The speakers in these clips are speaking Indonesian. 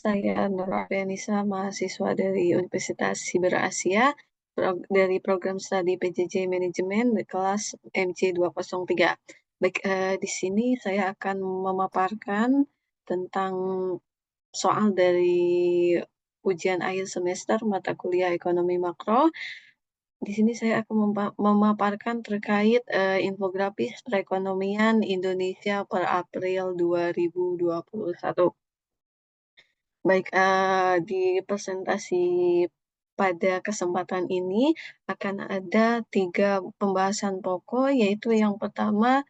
saya Nur Ardianisa, mahasiswa dari Universitas Siber Asia, dari program studi PJJ Manajemen di kelas MC203. Baik, di sini saya akan memaparkan tentang soal dari ujian akhir semester mata kuliah ekonomi makro. Di sini saya akan memaparkan terkait infografis perekonomian Indonesia per April 2021. Baik, di presentasi pada kesempatan ini akan ada 3 pembahasan pokok, yaitu yang pertama,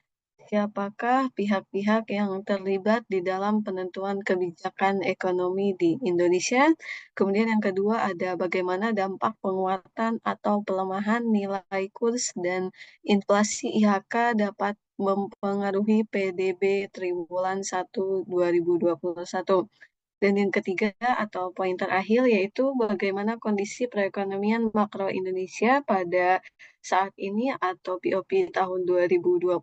siapakah pihak-pihak yang terlibat di dalam penentuan kebijakan ekonomi di Indonesia. Kemudian yang kedua ada bagaimana dampak penguatan atau pelemahan nilai kurs dan inflasi IHK dapat mempengaruhi PDB triwulan 1 2021. Dan yang ketiga atau poin terakhir yaitu bagaimana kondisi perekonomian makro Indonesia pada saat ini atau POP tahun 2021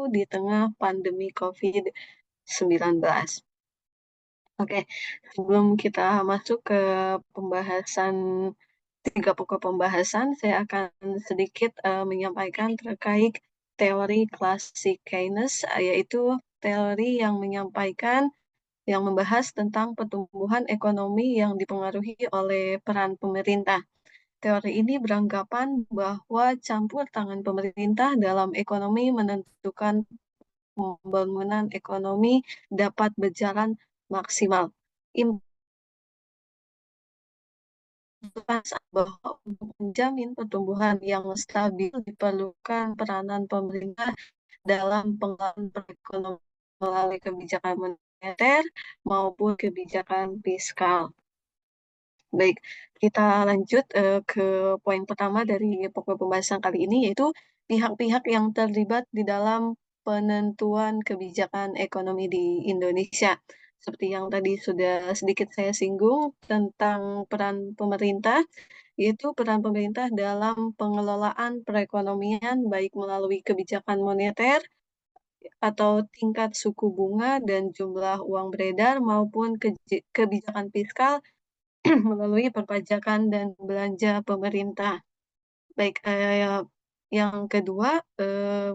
di tengah pandemi COVID-19. Oke, sebelum kita masuk ke pembahasan 3 pokok pembahasan, saya akan sedikit menyampaikan terkait teori klasik Keynes, yaitu teori yang membahas tentang pertumbuhan ekonomi yang dipengaruhi oleh peran pemerintah. Teori ini beranggapan bahwa campur tangan pemerintah dalam ekonomi menentukan pembangunan ekonomi dapat berjalan maksimal. Implikas bahwa untuk menjamin pertumbuhan yang stabil diperlukan peranan pemerintah dalam pengelolaan perekonomian melalui kebijakan moneter maupun kebijakan fiskal. Baik, kita lanjut ke poin pertama dari pokok pembahasan kali ini, yaitu pihak-pihak yang terlibat di dalam penentuan kebijakan ekonomi di Indonesia. Seperti yang tadi sudah sedikit saya singgung tentang peran pemerintah, yaitu peran pemerintah dalam pengelolaan perekonomian baik melalui kebijakan moneter atau tingkat suku bunga dan jumlah uang beredar maupun kebijakan fiskal melalui perpajakan dan belanja pemerintah. Baik, yang kedua,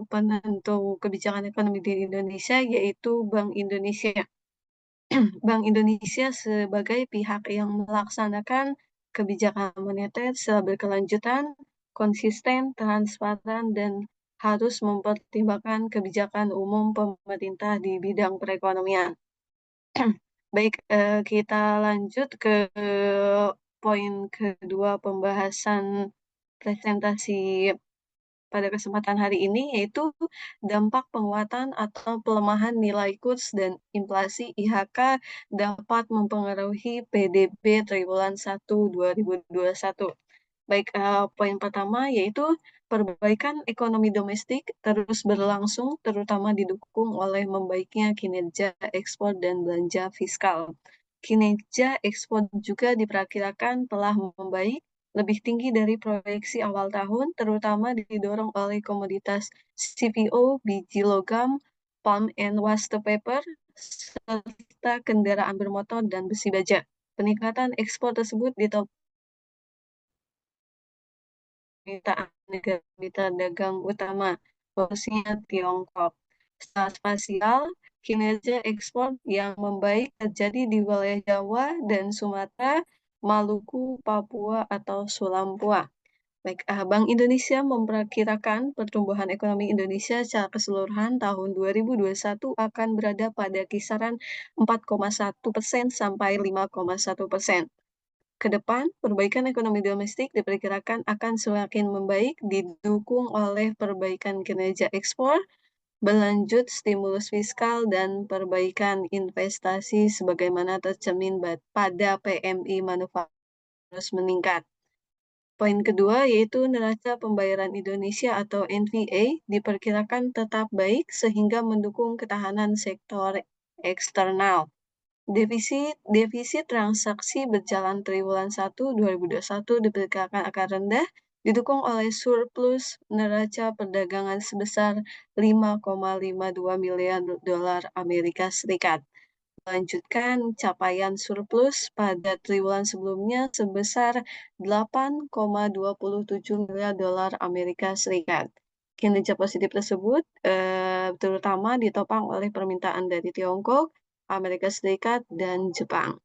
penentu kebijakan ekonomi di Indonesia yaitu Bank Indonesia. Bank Indonesia sebagai pihak yang melaksanakan kebijakan moneter secara berkelanjutan, konsisten, transparan, dan harus mempertimbangkan kebijakan umum pemerintah di bidang perekonomian. Baik, kita lanjut ke poin kedua pembahasan presentasi pada kesempatan hari ini, yaitu dampak penguatan atau pelemahan nilai kurs dan inflasi IHK dapat mempengaruhi PDB triwulan 1 2021. Baik, poin pertama yaitu perbaikan ekonomi domestik terus berlangsung, terutama didukung oleh membaiknya kinerja ekspor dan belanja fiskal. Kinerja ekspor juga diperkirakan telah membaik lebih tinggi dari proyeksi awal tahun, terutama didorong oleh komoditas CPO, biji logam, palm and waste paper, serta kendaraan bermotor dan besi baja. Peningkatan ekspor tersebut ditopang permintaan negara mitra dagang utama, khususnya Tiongkok. Secara spasial, kinerja ekspor yang membaik terjadi di wilayah Jawa dan Sumatera, Maluku, Papua, atau Sulampua. Baik, Bank Indonesia memperkirakan pertumbuhan ekonomi Indonesia secara keseluruhan tahun 2021 akan berada pada kisaran 4,1% sampai 5,1%. Ke depan, perbaikan ekonomi domestik diperkirakan akan semakin membaik didukung oleh perbaikan kinerja ekspor, berlanjut stimulus fiskal, dan perbaikan investasi sebagaimana tercermin pada PMI manufaktur terus meningkat. Poin kedua yaitu neraca pembayaran Indonesia atau NVA diperkirakan tetap baik sehingga mendukung ketahanan sektor eksternal. Defisit transaksi berjalan triwulan 1 2021 diperkirakan akan rendah, didukung oleh surplus neraca perdagangan sebesar 5,52 miliar dolar Amerika Serikat. melanjutkan capaian surplus pada triwulan sebelumnya sebesar 8,27 miliar dolar Amerika Serikat. Kinerja positif tersebut terutama ditopang oleh permintaan dari Tiongkok, Amerika Serikat, dan Jepang,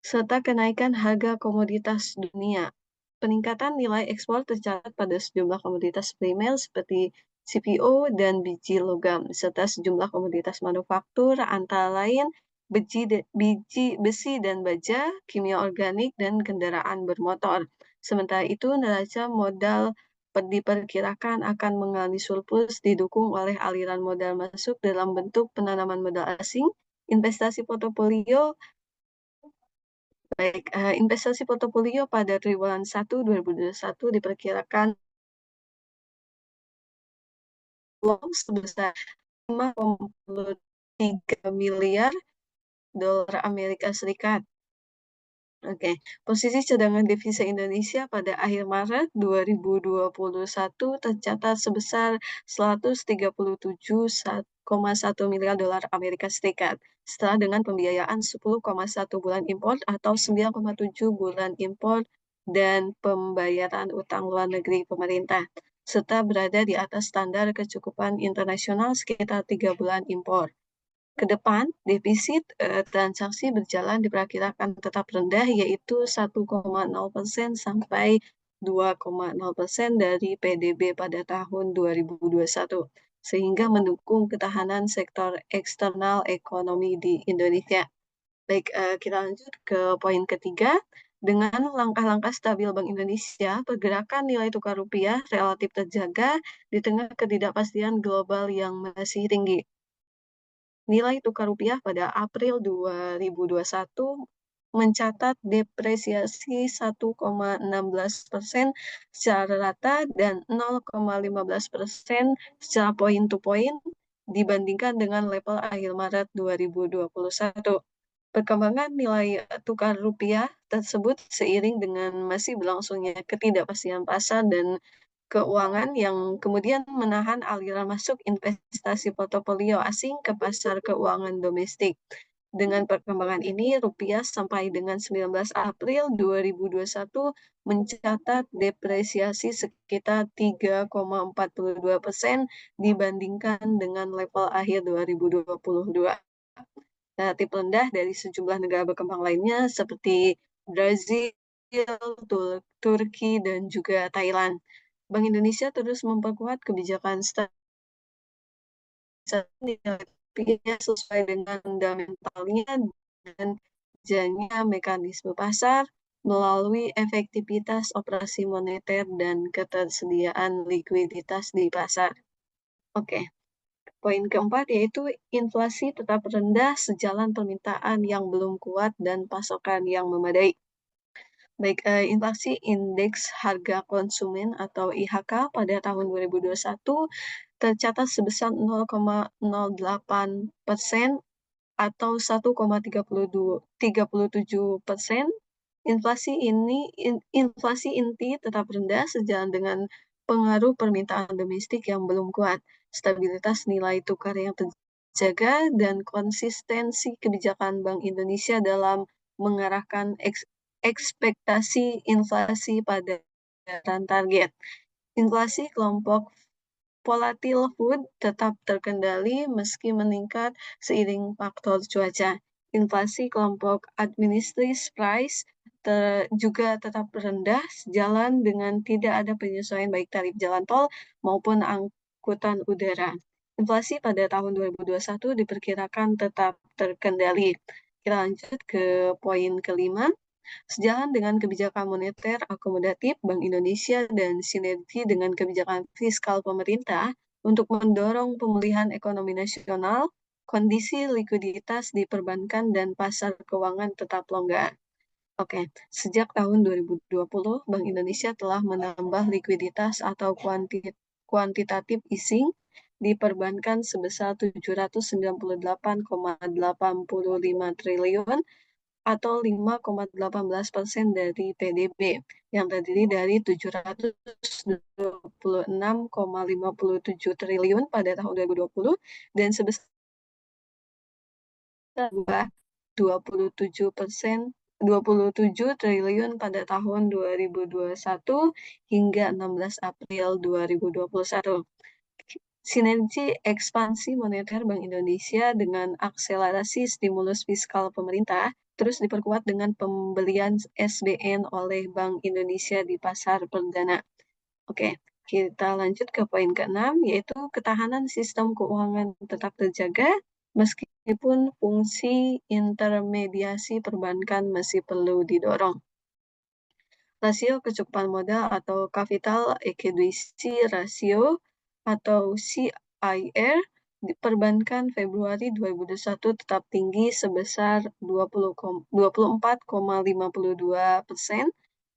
serta kenaikan harga komoditas dunia. Peningkatan nilai ekspor tercatat pada sejumlah komoditas primer seperti CPO dan biji logam, serta sejumlah komoditas manufaktur antara lain besi dan baja, kimia organik, dan kendaraan bermotor. Sementara itu, neraca modal diperkirakan akan mengalami surplus didukung oleh aliran modal masuk dalam bentuk penanaman modal asing, investasi portofolio. Investasi portofolio pada triwulan 1 2021 diperkirakan sebesar 5,3 miliar dolar Amerika Serikat. Oke, posisi cadangan devisa Indonesia pada akhir Maret 2021 tercatat sebesar 137,1 miliar dolar Amerika Serikat, setelah dengan pembiayaan 10,1 bulan impor atau 9,7 bulan impor dan pembayaran utang luar negeri pemerintah, serta berada di atas standar kecukupan internasional sekitar 3 bulan impor. Ke depan, defisit transaksi berjalan diperkirakan tetap rendah, yaitu 1,0% sampai 2,0% dari PDB pada tahun 2021, sehingga mendukung ketahanan sektor eksternal ekonomi di Indonesia. Baik, kita lanjut ke poin ketiga. Dengan langkah-langkah stabil Bank Indonesia, pergerakan nilai tukar rupiah relatif terjaga di tengah ketidakpastian global yang masih tinggi. Nilai tukar rupiah pada April 2021 mencatat depresiasi 1,16% secara rata dan 0,15% secara point to point dibandingkan dengan level akhir Maret 2021. Perkembangan nilai tukar rupiah tersebut seiring dengan masih berlangsungnya ketidakpastian pasar dan keuangan yang kemudian menahan aliran masuk investasi portofolio asing ke pasar keuangan domestik. Dengan perkembangan ini, rupiah sampai dengan 19 April 2021 mencatat depresiasi sekitar 3,42% dibandingkan dengan level akhir 2022. Relatif rendah dari sejumlah negara berkembang lainnya seperti Brazil, Turki, dan juga Thailand. Bank Indonesia terus memperkuat kebijakan stabilitas sesuai dengan fundamentalnya dan kerjanya mekanisme pasar melalui efektivitas operasi moneter dan ketersediaan likuiditas di pasar. Oke, poin keempat yaitu inflasi tetap rendah sejalan permintaan yang belum kuat dan pasokan yang memadai. Baik, inflasi indeks harga konsumen atau IHK pada tahun 2021 tercatat sebesar 0,08% atau 1,37%. Inflasi inti tetap rendah sejalan dengan pengaruh permintaan domestik yang belum kuat, stabilitas nilai tukar yang terjaga, dan konsistensi kebijakan Bank Indonesia dalam mengarahkan ekspektasi inflasi pada target. Inflasi kelompok volatile food tetap terkendali meski meningkat seiring faktor cuaca. Inflasi kelompok administrative price juga tetap rendah sejalan dengan tidak ada penyesuaian baik tarif jalan tol maupun angkutan udara. Inflasi pada tahun 2021 diperkirakan tetap terkendali. Kita lanjut ke poin kelima. Sejalan dengan kebijakan moneter akomodatif Bank Indonesia dan sinergi dengan kebijakan fiskal pemerintah untuk mendorong pemulihan ekonomi nasional, kondisi likuiditas di perbankan dan pasar keuangan tetap longgar. Oke, sejak tahun 2020, Bank Indonesia telah menambah likuiditas atau kuantitatif easing di perbankan sebesar 798,85 triliun atau 5,18% dari PDB yang terdiri dari 726,57 triliun pada tahun 2020 dan sebesar 27%, 27 triliun pada tahun 2021 hingga 16 April 2021. Sinergi ekspansi moneter Bank Indonesia dengan akselerasi stimulus fiskal pemerintah terus diperkuat dengan pembelian SBN oleh Bank Indonesia di pasar perdana. Oke, kita lanjut ke poin keenam, yaitu ketahanan sistem keuangan tetap terjaga meskipun fungsi intermediasi perbankan masih perlu didorong. Rasio kecukupan modal atau capital adequacy ratio atau CIR di perbankan Februari 2021 tetap tinggi sebesar 24,52%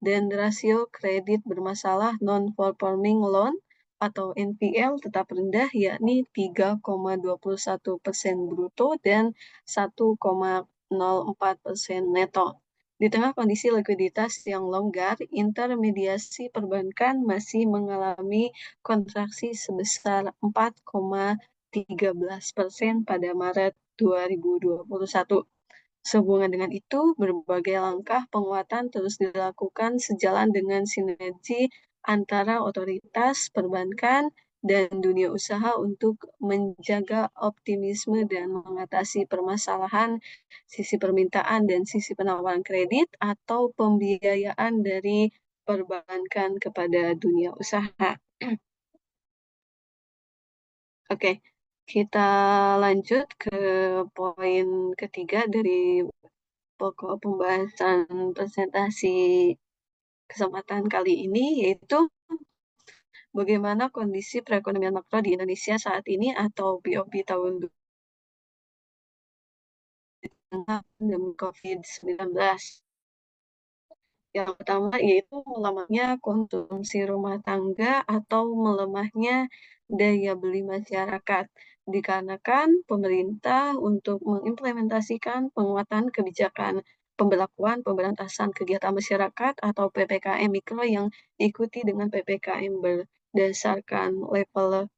dan rasio kredit bermasalah non-performing loan atau NPL tetap rendah yakni 3,21% bruto dan 1,04% neto. Di tengah kondisi likuiditas yang longgar, intermediasi perbankan masih mengalami kontraksi sebesar 4,13% pada Maret 2021. Sehubungan dengan itu, berbagai langkah penguatan terus dilakukan sejalan dengan sinergi antara otoritas perbankan dan dunia usaha untuk menjaga optimisme dan mengatasi permasalahan sisi permintaan dan sisi penawaran kredit atau pembiayaan dari perbankan kepada dunia usaha. Oke, kita lanjut ke poin ketiga dari pokok pembahasan presentasi kesempatan kali ini, yaitu bagaimana kondisi perekonomian makro di Indonesia saat ini atau POP tahun 2020 COVID-19. Yang pertama yaitu melemahnya konsumsi rumah tangga atau melemahnya daya beli masyarakat, dikarenakan pemerintah untuk mengimplementasikan penguatan kebijakan pembelakuan pemberantasan kegiatan masyarakat atau PPKM Mikro yang diikuti dengan PPKM berdasarkan level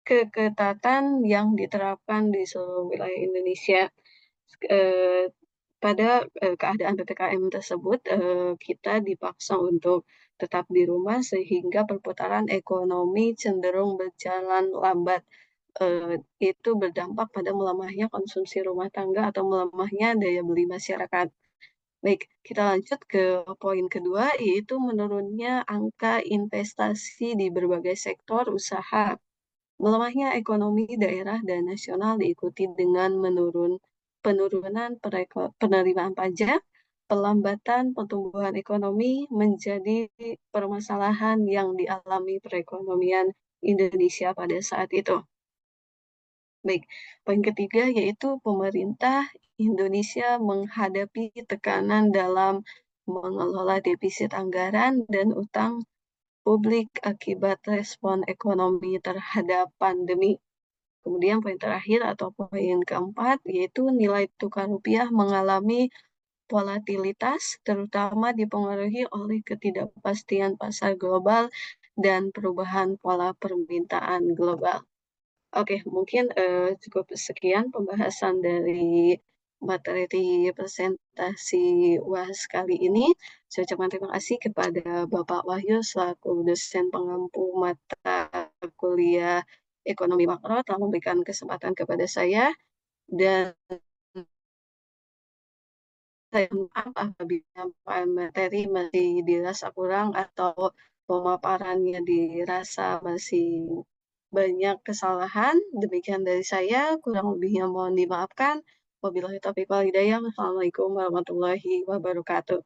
keketatan yang diterapkan di seluruh wilayah Indonesia. Eh, Pada keadaan PPKM tersebut, kita dipaksa untuk tetap di rumah sehingga perputaran ekonomi cenderung berjalan lambat. Itu berdampak pada melemahnya konsumsi rumah tangga atau melemahnya daya beli masyarakat. Baik, kita lanjut ke poin kedua, yaitu menurunnya angka investasi di berbagai sektor usaha. Melemahnya ekonomi daerah dan nasional diikuti dengan penurunan penerimaan pajak, pelambatan pertumbuhan ekonomi menjadi permasalahan yang dialami perekonomian Indonesia pada saat itu. Baik, poin ketiga yaitu pemerintah Indonesia menghadapi tekanan dalam mengelola defisit anggaran dan utang publik akibat respon ekonomi terhadap pandemi. Kemudian poin terakhir atau poin keempat yaitu nilai tukar rupiah mengalami volatilitas terutama dipengaruhi oleh ketidakpastian pasar global dan perubahan pola permintaan global. Oke, mungkin cukup sekian pembahasan dari materi presentasi UAS kali ini. Saya ucapkan terima kasih kepada Bapak Wahyu selaku dosen pengampu mata kuliah Ekonomi Makro telah memberikan kesempatan kepada saya dan saya maaf apabila materi masih dirasa kurang atau pemaparannya dirasa masih banyak kesalahan. Demikian dari saya, kurang lebihnya mohon dimaafkan. Wabillahi taufiq wal hidayah. Wassalamualaikum warahmatullahi wabarakatuh.